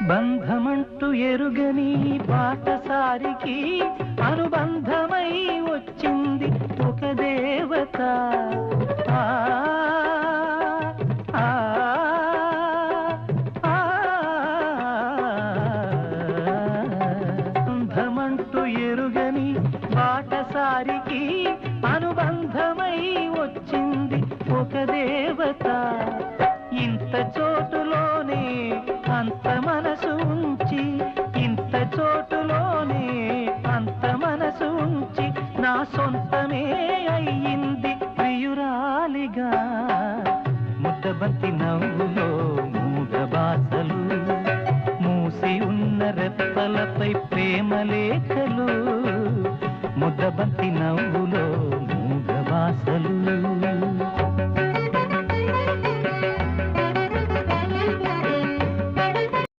బంధమంటూ ఎరుగని పాటసారికి అనుబంధమై వచ్చింది ఒక దేవత. బంధమంటూ ఎరుగని పాటసారికి అనుబంధమై వచ్చింది ఒక దేవత. ఇంత చోటులోనే అంత మనసు ఉంచి, ఇంత చోటులోనే అంత మనసు ఉంచి నా సొంతమే అయ్యింది ప్రియురాలిగా. ముద్దబంతి నవ్వులో మూగ బాసలు, మూసి ఉన్న రెప్పలపై ప్రేమ లేఖలు. ముద్దబంతి నవ్వులో మూగ బాసలు.